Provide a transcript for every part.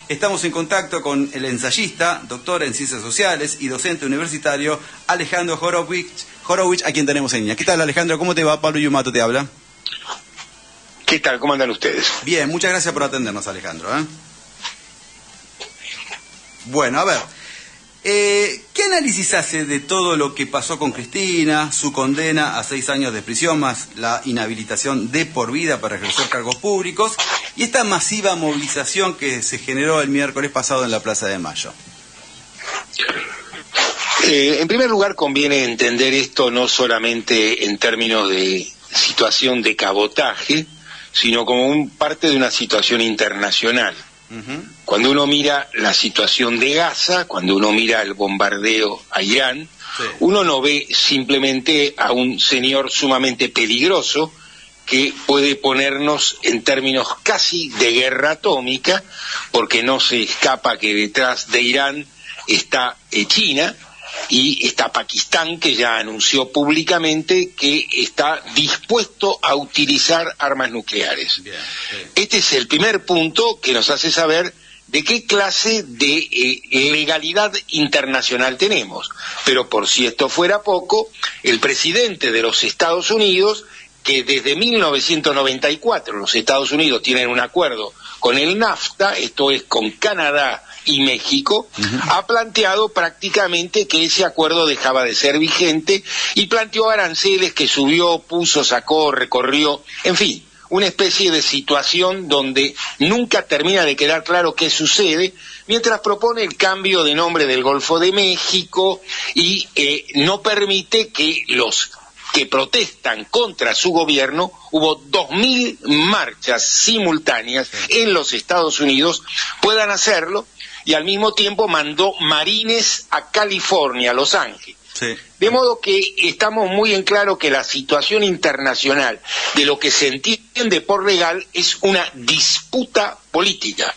Estamos en contacto con el ensayista, doctor en Ciencias Sociales y docente universitario Alejandro Horowitz, a quien tenemos en línea. ¿Qué tal, Alejandro? ¿Cómo te va? Pablo Yumato te habla. ¿Qué tal? ¿Cómo andan ustedes? Bien, muchas gracias por atendernos, Alejandro. Bueno, a ver, ¿qué análisis hace de todo lo que pasó con Cristina, su condena a 6 años de prisión, más la inhabilitación de por vida para ejercer cargos públicos, y esta masiva movilización que se generó el miércoles pasado en la Plaza de Mayo? En primer lugar, conviene entender esto no solamente en términos de situación de cabotaje, sino como parte de una situación internacional. Cuando uno mira la situación de Gaza, cuando uno mira el bombardeo a Irán, uno no ve simplemente a un señor sumamente peligroso que puede ponernos en términos casi de guerra atómica, porque no se escapa que detrás de Irán está China y está Pakistán, que ya anunció públicamente que está dispuesto a utilizar armas nucleares. Este es el primer punto que nos hace saber de qué clase de legalidad internacional tenemos. Pero por si esto fuera poco, el presidente de los Estados Unidos, que desde 1994 los Estados Unidos tienen un acuerdo con el NAFTA, esto es con Canadá y México, ha planteado prácticamente que ese acuerdo dejaba de ser vigente y planteó aranceles que subió, puso, sacó, recorrió, en fin, una especie de situación donde nunca termina de quedar claro qué sucede, mientras propone el cambio de nombre del Golfo de México y no permite que los que protestan contra su gobierno, hubo 2.000 marchas simultáneas en los Estados Unidos, puedan hacerlo, y al mismo tiempo mandó marines a California, a Los Ángeles. De modo que estamos muy en claro que la situación internacional de lo que se entiende por legal es una disputa política.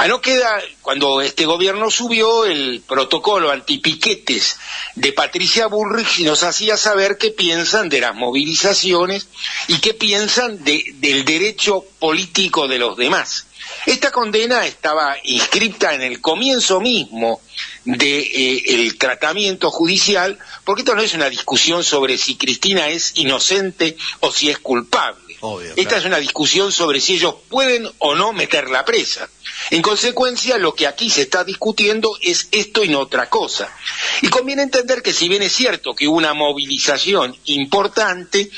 No queda, cuando este gobierno subió el protocolo antipiquetes de Patricia Bullrich, nos hacía saber qué piensan de las movilizaciones y qué piensan del derecho político de los demás. Esta condena estaba inscripta en el comienzo mismo del tratamiento judicial, porque esto no es una discusión sobre si Cristina es inocente o si es culpable. Obvio, esta es una discusión sobre si ellos pueden o no meterla presa. En consecuencia, lo que aquí se está discutiendo es esto y no otra cosa. Y conviene entender que si bien es cierto que hubo una movilización importante,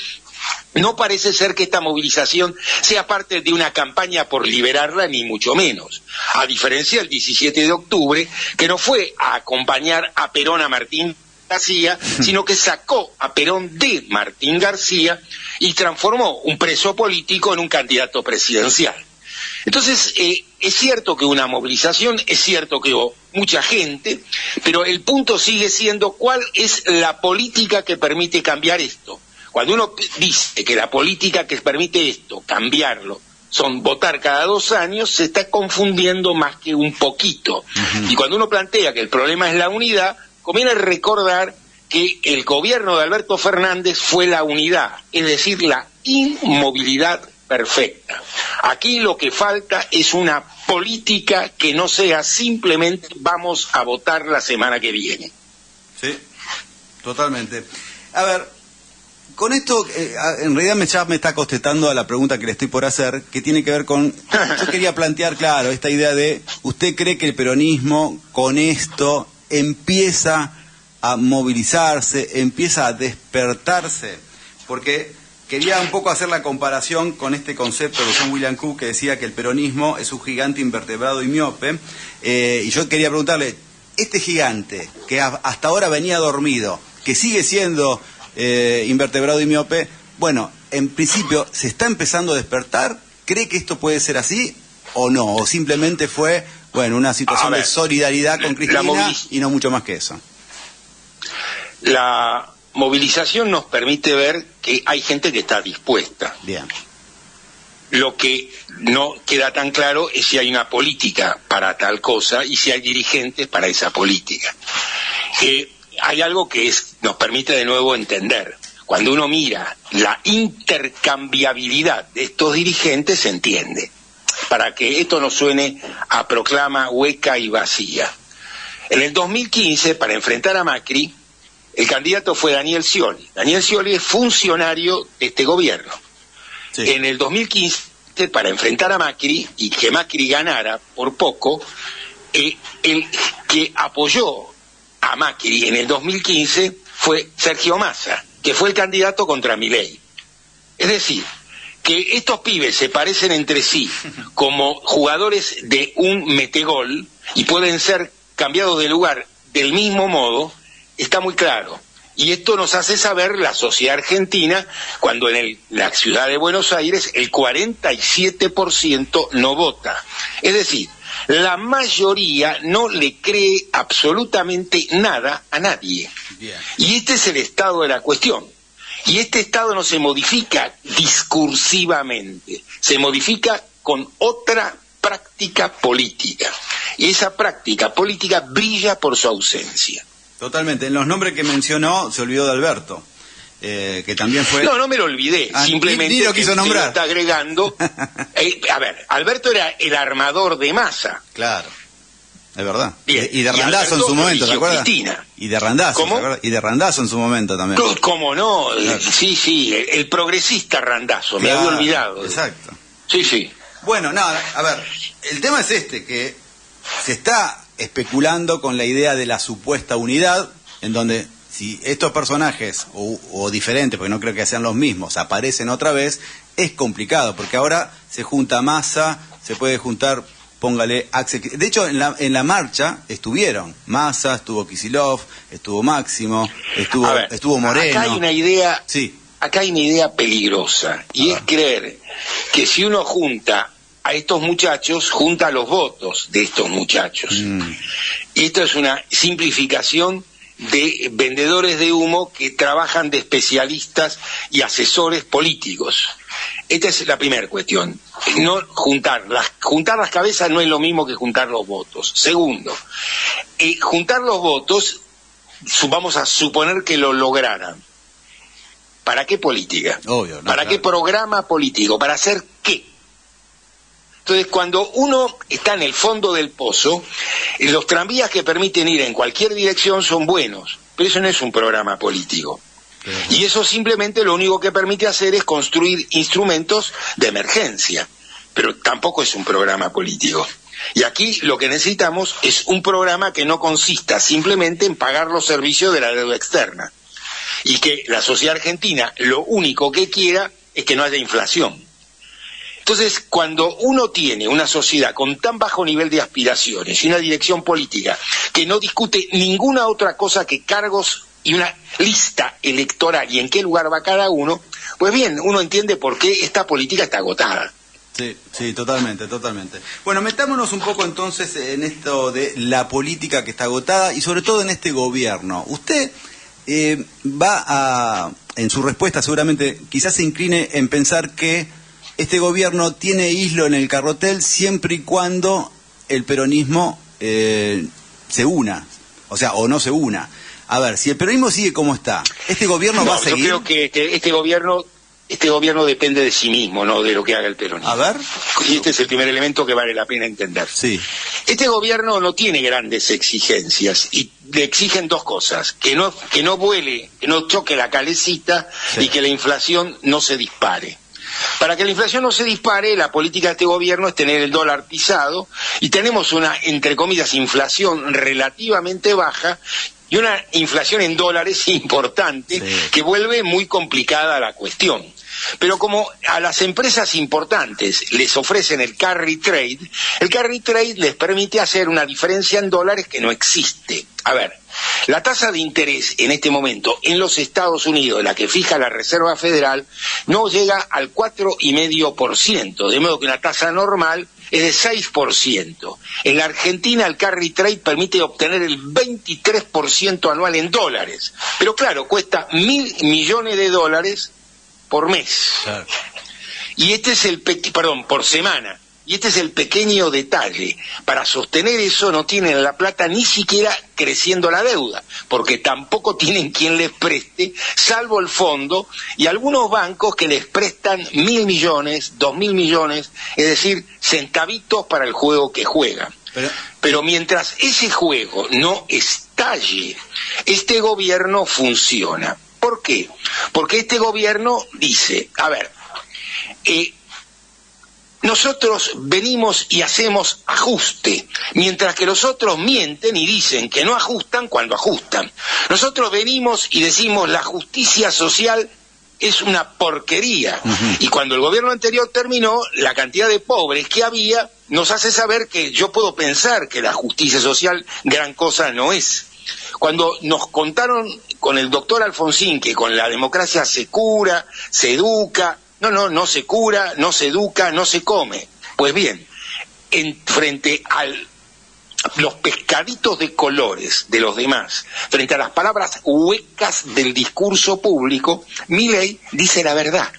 no parece ser que esta movilización sea parte de una campaña por liberarla, ni mucho menos. A diferencia del 17 de octubre, que no fue a acompañar a Perón a Martín García, sino que sacó a Perón de Martín García y transformó un preso político en un candidato presidencial. Entonces, es cierto que una movilización, es cierto que hubo mucha gente, pero el punto sigue siendo cuál es la política que permite cambiar esto. Cuando uno dice que la política que permite esto, cambiarlo, son votar cada 2 años, se está confundiendo más que un poquito. Y cuando uno plantea que el problema es la unidad, conviene recordar que el gobierno de Alberto Fernández fue la unidad, es decir, la inmovilidad perfecta. Aquí lo que falta es una política que no sea simplemente vamos a votar la semana que viene. Sí, totalmente. A ver, con esto, en realidad ya me está contestando a la pregunta que le estoy por hacer, que tiene que ver con, yo quería plantear, claro, esta idea de, ¿usted cree que el peronismo con esto empieza a movilizarse, empieza a despertarse? Porque quería un poco hacer la comparación con este concepto de John William Cook, que decía que el peronismo es un gigante invertebrado y miope, y yo quería preguntarle, este gigante que hasta ahora venía dormido, que sigue siendo invertebrado y miope, bueno, en principio, ¿se está empezando a despertar? ¿Cree que esto puede ser así o no? ¿O simplemente fue, bueno, una situación de solidaridad con Cristina y no mucho más que eso? La movilización nos permite ver que hay gente que está dispuesta. Bien. Lo que no queda tan claro es si hay una política para tal cosa y si hay dirigentes para esa política. Hay algo que nos permite de nuevo entender. Cuando uno mira la intercambiabilidad de estos dirigentes, se entiende. para que esto no suene a proclama hueca y vacía. En el 2015, para enfrentar a Macri, el candidato fue Daniel Scioli. Daniel Scioli es funcionario de este gobierno. Sí. En el 2015, para enfrentar a Macri y que Macri ganara por poco, el que apoyó a Macri en el 2015 fue Sergio Massa, que fue el candidato contra Milei. Es decir, que estos pibes se parecen entre sí como jugadores de un metegol y pueden ser cambiados de lugar del mismo modo, está muy claro. Y esto nos hace saber la sociedad argentina cuando en la ciudad de Buenos Aires el 47% no vota. Es decir, la mayoría no le cree absolutamente nada a nadie. Bien. Y este es el estado de la cuestión. Y este estado no se modifica discursivamente, se modifica con otra práctica política. Y esa práctica política brilla por su ausencia. Totalmente. En los nombres que mencionó se olvidó de Alberto, que también fue... No me lo olvidé. Simplemente ni lo quiso nombrar. Está agregando... a ver, Alberto era el armador de Massa. Claro, es verdad. Bien. Y de Randazzo en su momento, ¿te acuerdas? Cristina. Y de Randazzo, ¿cómo? Y de Randazzo en su momento también. ¿Cómo no? Claro. Sí, el progresista Randazzo, claro, me había olvidado. Exacto. Sí. Bueno, nada, a ver, el tema es que se está especulando con la idea de la supuesta unidad, en donde si estos personajes, o diferentes, porque no creo que sean los mismos, aparecen otra vez, es complicado, porque ahora se junta Massa, se puede juntar, póngale Axel... De hecho, en la marcha estuvieron Massa, estuvo Kicillof, estuvo Máximo, estuvo Moreno. Acá hay una idea, sí. Acá hay una idea peligrosa, y es creer que si uno junta a estos muchachos, junta los votos de estos muchachos. Y esto es una simplificación de vendedores de humo que trabajan de especialistas y asesores políticos. Esta es la primera cuestión. No juntar las cabezas no es lo mismo que juntar los votos. Segundo, juntar los votos, vamos a suponer que lo lograran. ¿Para qué política? Obvio, no, ¿Para qué programa político? ¿Para hacer qué? Entonces, cuando uno está en el fondo del pozo, los tranvías que permiten ir en cualquier dirección son buenos, pero eso no es un programa político. Y eso simplemente lo único que permite hacer es construir instrumentos de emergencia, pero tampoco es un programa político. Y aquí lo que necesitamos es un programa que no consista simplemente en pagar los servicios de la deuda externa, y que la sociedad argentina lo único que quiera es que no haya inflación. Entonces, cuando uno tiene una sociedad con tan bajo nivel de aspiraciones y una dirección política que no discute ninguna otra cosa que cargos y una lista electoral y en qué lugar va cada uno, pues bien, uno entiende por qué esta política está agotada. Sí, totalmente. Bueno, metámonos un poco entonces en esto de la política que está agotada y sobre todo en este gobierno. Usted en su respuesta seguramente quizás se incline en pensar que este gobierno tiene hilo en el carrotel siempre y cuando el peronismo se una, o no se una. A ver, si el peronismo sigue como está, ¿este gobierno va a seguir? Yo creo que este gobierno depende de sí mismo, no de lo que haga el peronismo. A ver. Y este es el primer elemento que vale la pena entender. Sí. Este gobierno no tiene grandes exigencias y le exigen dos cosas: que no vuele, que no choque la calecita, sí, y que la inflación no se dispare. Para que la inflación no se dispare, la política de este gobierno es tener el dólar pisado, y tenemos una, entre comillas, inflación relativamente baja y una inflación en dólares importante, sí, que vuelve muy complicada la cuestión. Pero como a las empresas importantes les ofrecen el carry trade les permite hacer una diferencia en dólares que no existe. A ver, la tasa de interés en este momento en los Estados Unidos, la que fija la Reserva Federal, no llega al 4,5%, de modo que una tasa normal es de 6%. En la Argentina el carry trade permite obtener el 23% anual en dólares, pero claro, cuesta $1.000 millones por mes. Claro. Y este es por semana. y este es el pequeño detalle, para sostener eso no tienen la plata ni siquiera creciendo la deuda, porque tampoco tienen quien les preste, salvo el fondo y algunos bancos que les prestan 1.000 millones, 2.000 millones, es decir, centavitos para el juego que juegan. Pero mientras ese juego no estalle, este gobierno funciona. ¿Por qué? Porque este gobierno dice, a ver, nosotros venimos y hacemos ajuste, mientras que los otros mienten y dicen que no ajustan cuando ajustan. Nosotros venimos y decimos la justicia social es una porquería. Y cuando el gobierno anterior terminó, la cantidad de pobres que había nos hace saber que yo puedo pensar que la justicia social gran cosa no es. Cuando nos contaron con el doctor Alfonsín que con la democracia se cura, se educa, no se cura, no se educa, no se come. Pues bien, frente a los pescaditos de colores de los demás, frente a las palabras huecas del discurso público, Milei dice la verdad.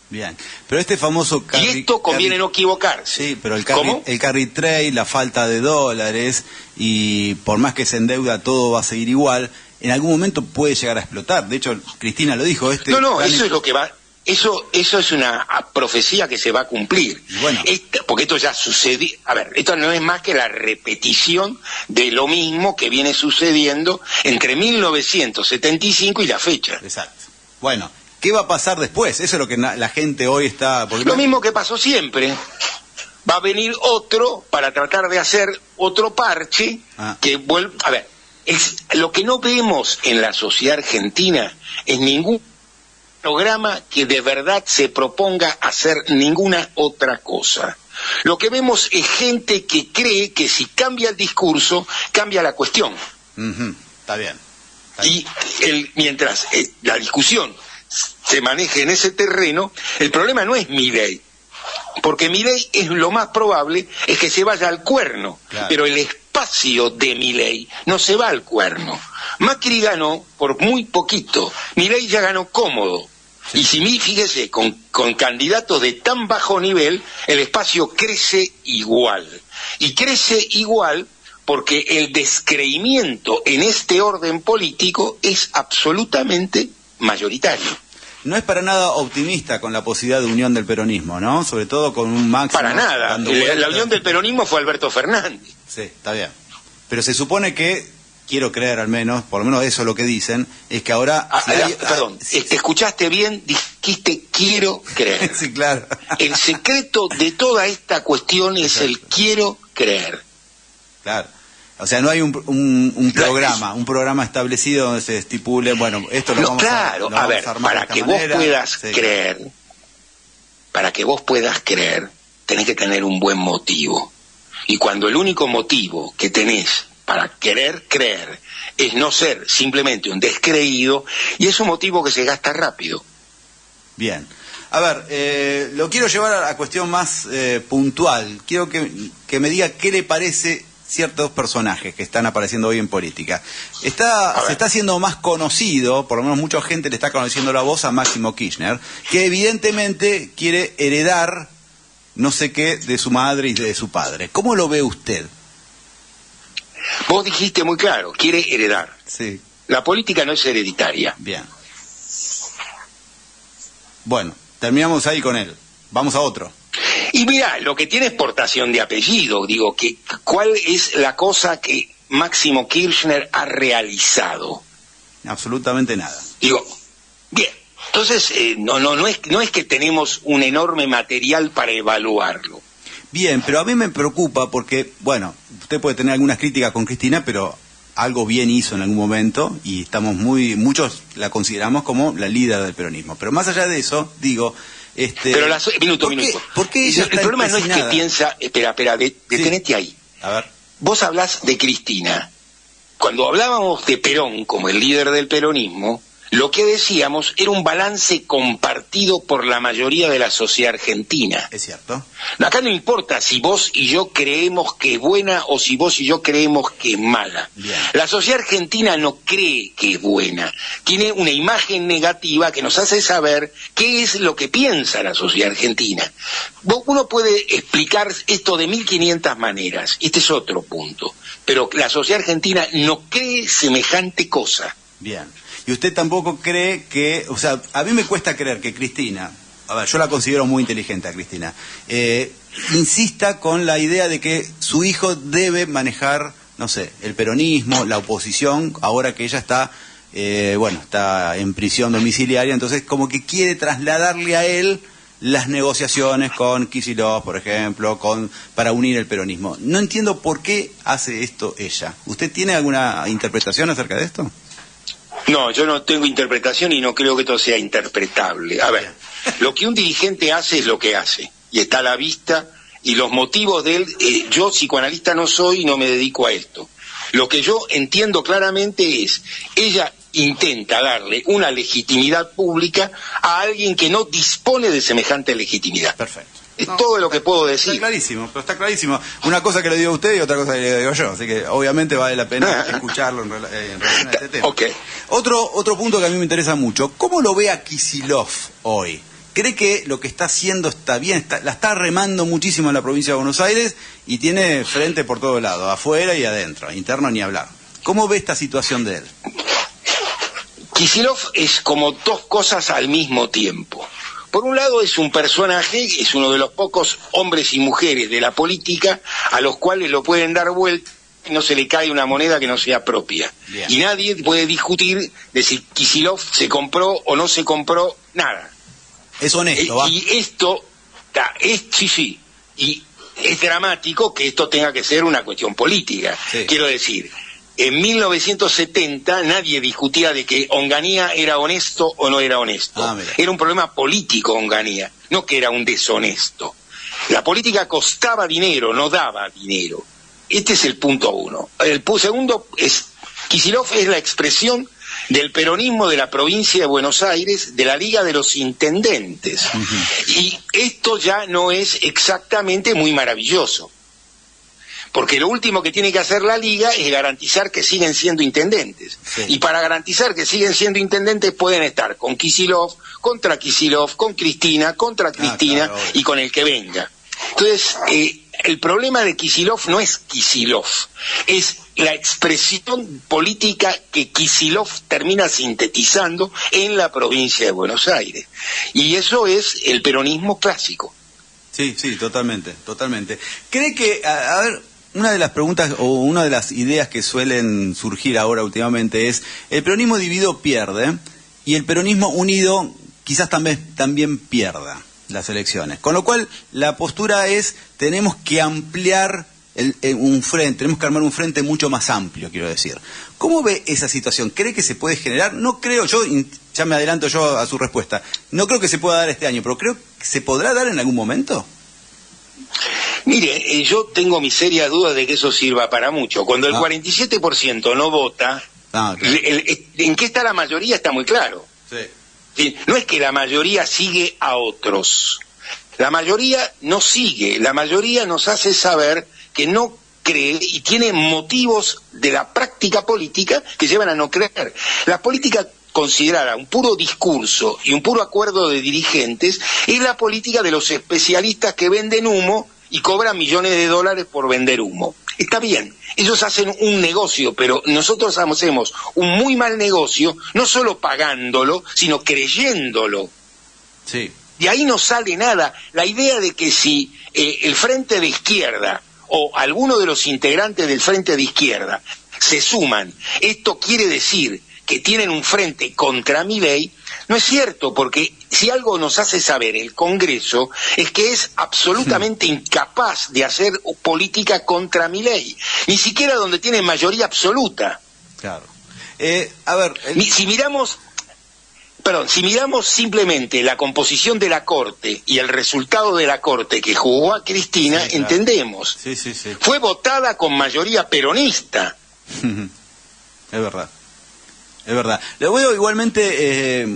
Bien, pero este famoso y esto conviene no equivocarse. Sí, pero el carry trade, la falta de dólares, y por más que se endeuda todo va a seguir igual, en algún momento puede llegar a explotar. De hecho, Cristina lo dijo. Eso es lo que va. Eso es una profecía que se va a cumplir. Bueno. Porque esto ya sucedió. A ver, esto no es más que la repetición de lo mismo que viene sucediendo entre 1975 y la fecha. Exacto. Bueno, ¿qué va a pasar después? Eso es lo que la gente hoy está... Lo mismo que pasó siempre. Va a venir otro para tratar de hacer otro parche que vuelve... A ver, lo que no vemos en la sociedad argentina es ningún programa que de verdad se proponga hacer ninguna otra cosa. Lo que vemos es gente que cree que si cambia el discurso, cambia la cuestión. Está bien. Y mientras la discusión se maneje en ese terreno, el problema no es Milei, porque Milei es lo más probable es que se vaya al cuerno, claro. Pero el espacio de Milei no se va al cuerno. Macri ganó por muy poquito, Milei ya ganó cómodo. Sí. Y si fíjese, con candidatos de tan bajo nivel, el espacio crece igual. Y crece igual porque el descreimiento en este orden político es absolutamente mayoritario. No es para nada optimista con la posibilidad de unión del peronismo, ¿no? Sobre todo con un Máximo... Para nada. La unión del peronismo fue Alberto Fernández. Sí, está bien. Pero se supone que... Quiero creer al menos, por lo menos eso es lo que dicen, es que ahora... Perdón, ¿te escuchaste bien? Dijiste quiero creer. Sí, claro. El secreto de toda esta cuestión es el quiero creer. Claro. O sea, no hay un programa establecido donde se estipule, bueno, esto lo vamos claro, a ver, para que vos puedas creer, para que vos puedas creer, tenés que tener un buen motivo. Y cuando el único motivo que tenés para querer creer es no ser simplemente un descreído, y es un motivo que se gasta rápido. Bien. A ver, lo quiero llevar a la cuestión más puntual. Quiero que me diga qué le parece ciertos personajes que están apareciendo hoy en política. Se está haciendo más conocido, por lo menos mucha gente le está conociendo la voz a Máximo Kirchner, que evidentemente quiere heredar no sé qué de su madre y de su padre. ¿Cómo lo ve usted? Vos dijiste muy claro, quiere heredar. Sí. La política no es hereditaria. Bien. Bueno, terminamos ahí con él. Vamos a otro. Y mira, lo que tiene es portación de apellido. Digo, ¿cuál es la cosa que Máximo Kirchner ha realizado? Absolutamente nada. Digo, bien. Entonces, no es que tenemos un enorme material para evaluarlo. Bien, pero a mí me preocupa porque, bueno, usted puede tener algunas críticas con Cristina, pero algo bien hizo en algún momento y muchos la consideramos como la líder del peronismo. Pero más allá de eso, digo... Pero minuto. ¿Por qué ella el problema no es que piensa... Espera, detenete ahí. A ver. Vos hablás de Cristina. Cuando hablábamos de Perón como el líder del peronismo, lo que decíamos era un balance compartido por la mayoría de la sociedad argentina. Es cierto. Acá no importa si vos y yo creemos que es buena o si vos y yo creemos que es mala. Bien. La sociedad argentina no cree que es buena. Tiene una imagen negativa que nos hace saber qué es lo que piensa la sociedad argentina. Uno puede explicar esto de 1500 maneras. Este es otro punto. Pero la sociedad argentina no cree semejante cosa. Bien. Y usted tampoco cree que, o sea, a mí me cuesta creer que Cristina, a ver, yo la considero muy inteligente a Cristina, insista con la idea de que su hijo debe manejar, no sé, el peronismo, la oposición, ahora que ella está, está en prisión domiciliaria, entonces como que quiere trasladarle a él las negociaciones con Kicillof, por ejemplo, para unir el peronismo. No entiendo por qué hace esto ella. ¿Usted tiene alguna interpretación acerca de esto? No, yo no tengo interpretación y no creo que esto sea interpretable. A ver, lo que un dirigente hace es lo que hace, y está a la vista, y los motivos de él, yo psicoanalista no soy y no me dedico a esto. Lo que yo entiendo claramente es, ella intenta darle una legitimidad pública a alguien que no dispone de semejante legitimidad. Perfecto. Es todo lo que puedo decir. Está clarísimo, pero está clarísimo. Una cosa que le digo a usted y otra cosa que le digo yo. Así que obviamente vale la pena escucharlo en relación a este tema. Okay. Otro punto que a mí me interesa mucho. ¿Cómo lo ve a Kicillof hoy? ¿Cree que lo que está haciendo está bien? La está remando muchísimo en la provincia de Buenos Aires y tiene frente por todos lados, afuera y adentro, interno ni hablar. ¿Cómo ve esta situación de él? Kicillof es como dos cosas al mismo tiempo. Por un lado es un personaje, es uno de los pocos hombres y mujeres de la política a los cuales lo pueden dar vuelta y no se le cae una moneda que no sea propia. Bien. Y nadie puede discutir de si Kicillof se compró o no se compró, nada. Es honesto, ¿va? Y esto, sí, y es dramático que esto tenga que ser una cuestión política. Sí. Quiero decir, en 1970 nadie discutía de que Onganía era honesto o no era honesto. Era un problema político Onganía, no que era un deshonesto. La política costaba dinero, no daba dinero. Este es el punto uno. El segundo es, Kicillof es la expresión del peronismo de la provincia de Buenos Aires, de la Liga de los Intendentes. Y esto ya no es exactamente muy maravilloso. Porque lo último que tiene que hacer la Liga es garantizar que siguen siendo intendentes. Sí. Y para garantizar que siguen siendo intendentes pueden estar con Kicillof, contra Kicillof, con Cristina, contra Cristina claro. Y con el que venga. Entonces, el problema de Kicillof no es Kicillof, es la expresión política que Kicillof termina sintetizando en la provincia de Buenos Aires. Y eso es el peronismo clásico. Sí, totalmente. ¿Cree que, a ver, una de las preguntas o una de las ideas que suelen surgir ahora últimamente es, el peronismo dividido pierde y el peronismo unido quizás también pierda las elecciones? Con lo cual, la postura es, tenemos que ampliar un frente, tenemos que armar un frente mucho más amplio, quiero decir. ¿Cómo ve esa situación? ¿Cree que se puede generar? No creo, ya me adelanto yo a su respuesta, no creo que se pueda dar este año, pero creo que se podrá dar en algún momento. Mire, yo tengo mis serias dudas de que eso sirva para mucho. Cuando el 47% no vota, claro. ¿En qué está la mayoría? Está muy claro. Sí. No es que la mayoría sigue a otros. La mayoría no sigue, la mayoría nos hace saber que no cree y tiene motivos de la práctica política que llevan a no creer. La política considerada un puro discurso y un puro acuerdo de dirigentes es la política de los especialistas que venden humo y cobran millones de dólares por vender humo. Está bien, ellos hacen un negocio, pero nosotros hacemos un muy mal negocio, no solo pagándolo, sino creyéndolo. Sí. De ahí no sale nada. La idea de que si el Frente de Izquierda o alguno de los integrantes del Frente de Izquierda se suman, esto quiere decir que tienen un frente contra Milei, no es cierto, porque si algo nos hace saber el Congreso es que es absolutamente incapaz de hacer política contra Milei, ni siquiera donde tiene mayoría absoluta. Claro. A ver, si miramos simplemente la composición de la Corte y el resultado de la Corte que jugó a Cristina, sí, claro. Entendemos. Sí. Fue votada con mayoría peronista. Es verdad. Es verdad. Lo veo igualmente,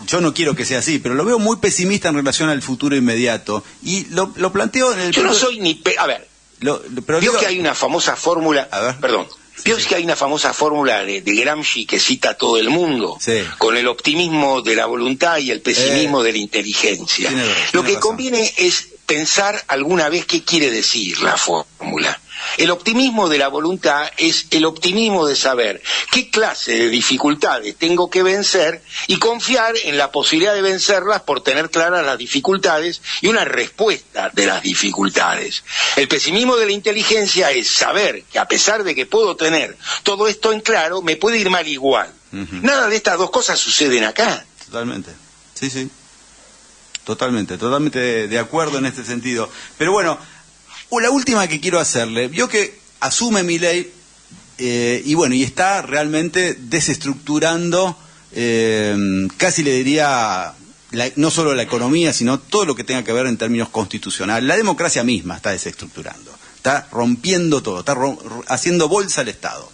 yo no quiero que sea así, pero lo veo muy pesimista en relación al futuro inmediato. Y lo planteo en el... Yo no soy ni... A ver, pero veo que hay una famosa fórmula... Perdón. Veo que hay una famosa fórmula de Gramsci que cita a todo el mundo, sí, con el optimismo de la voluntad y el pesimismo de la inteligencia. Lo que conviene es pensar alguna vez qué quiere decir la fórmula. El optimismo de la voluntad es el optimismo de saber qué clase de dificultades tengo que vencer y confiar en la posibilidad de vencerlas por tener claras las dificultades y una respuesta de las dificultades. El pesimismo de la inteligencia es saber que a pesar de que puedo tener todo esto en claro, me puede ir mal igual. Nada de estas dos cosas suceden acá. Totalmente, sí, sí. Totalmente de acuerdo en este sentido. Pero bueno, la última que quiero hacerle, vio que asume Milei y está realmente desestructurando, casi le diría, no solo la economía, sino todo lo que tenga que ver en términos constitucionales. La democracia misma está desestructurando, está rompiendo todo, está haciendo bolsa al Estado.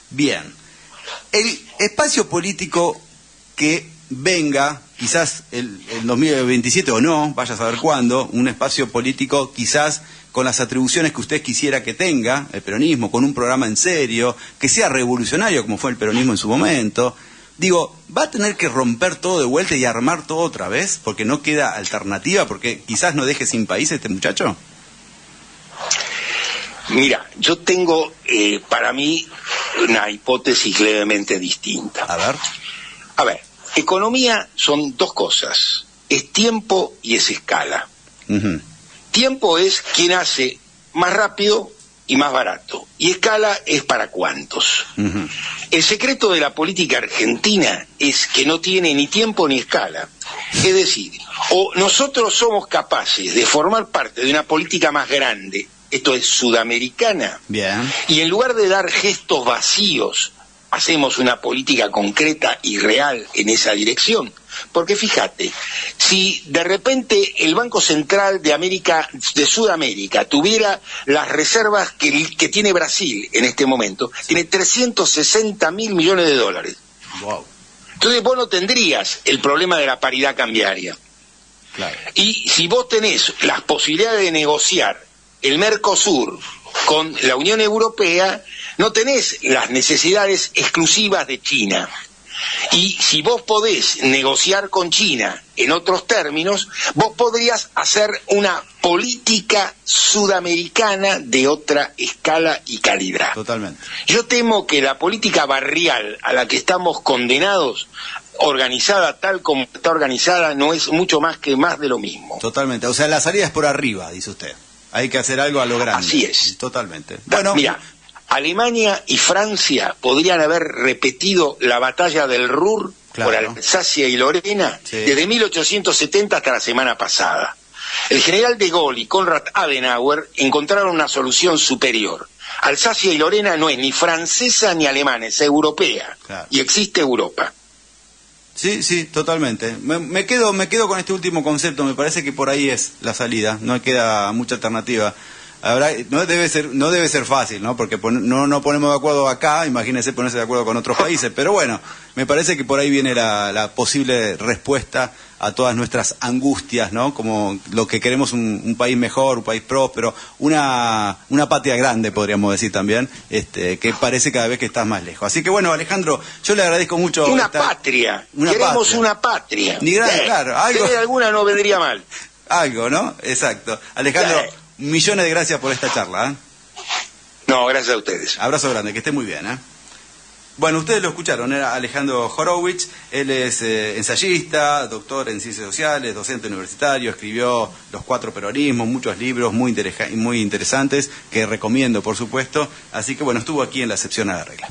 Bien, el espacio político que venga, quizás el 2027 o no, vaya a saber cuándo, un espacio político quizás con las atribuciones que usted quisiera que tenga, el peronismo, con un programa en serio, que sea revolucionario como fue el peronismo en su momento. Digo, ¿va a tener que romper todo de vuelta y armar todo otra vez? Porque no queda alternativa, porque quizás no deje sin país a este muchacho. Mira, yo tengo para mí una hipótesis levemente distinta. A ver, economía son dos cosas, es tiempo y es escala. Tiempo es quien hace más rápido y más barato, y escala es para cuántos. El secreto de la política argentina es que no tiene ni tiempo ni escala. Es decir, o nosotros somos capaces de formar parte de una política más grande, esto es sudamericana, bien, y en lugar de dar gestos vacíos, hacemos una política concreta y real en esa dirección. Porque fíjate, si de repente el Banco Central de Sudamérica tuviera las reservas que tiene Brasil en este momento, tiene 360.000 millones de dólares. Wow. Entonces vos no tendrías el problema de la paridad cambiaria. Claro. Y si vos tenés las posibilidades de negociar el Mercosur con la Unión Europea, no tenés las necesidades exclusivas de China. Y si vos podés negociar con China en otros términos, vos podrías hacer una política sudamericana de otra escala y calidad. Totalmente. Yo temo que la política barrial a la que estamos condenados, organizada tal como está organizada, no es mucho más que más de lo mismo. Totalmente. O sea, la salida es por arriba, dice usted. Hay que hacer algo a lo grande. Así es. Totalmente. Bueno, mira, Alemania y Francia podrían haber repetido la batalla del Ruhr, claro, por Alsacia y Lorena, sí, desde 1870 hasta la semana pasada. El general de Gaulle y Konrad Adenauer encontraron una solución superior. Alsacia y Lorena no es ni francesa ni alemana, es europea, claro, y existe Europa. Sí, sí, totalmente. Me quedo con este último concepto, me parece que por ahí es la salida, no queda mucha alternativa. No debe ser fácil, ¿no? Porque no ponemos de acuerdo acá, imagínense ponerse de acuerdo con otros países, pero bueno, me parece que por ahí viene la posible respuesta a todas nuestras angustias, ¿no? Como lo que queremos un país mejor, un país próspero, una patria grande, podríamos decir también, que parece cada vez que estás más lejos. Así que bueno, Alejandro, yo le agradezco mucho. Queremos una patria. Ni grande, claro. Algo. Si alguna no vendría mal. Algo, ¿no? Exacto. Alejandro, millones de gracias por esta charla. No, gracias a ustedes. Abrazo grande, que esté muy bien. Bueno, ustedes lo escucharon, era Alejandro Horowitz, él es ensayista, doctor en ciencias sociales, docente universitario, escribió Los Cuatro Peronismos, muchos libros muy interesantes que recomiendo, por supuesto, así que bueno, estuvo aquí en la excepción a la regla.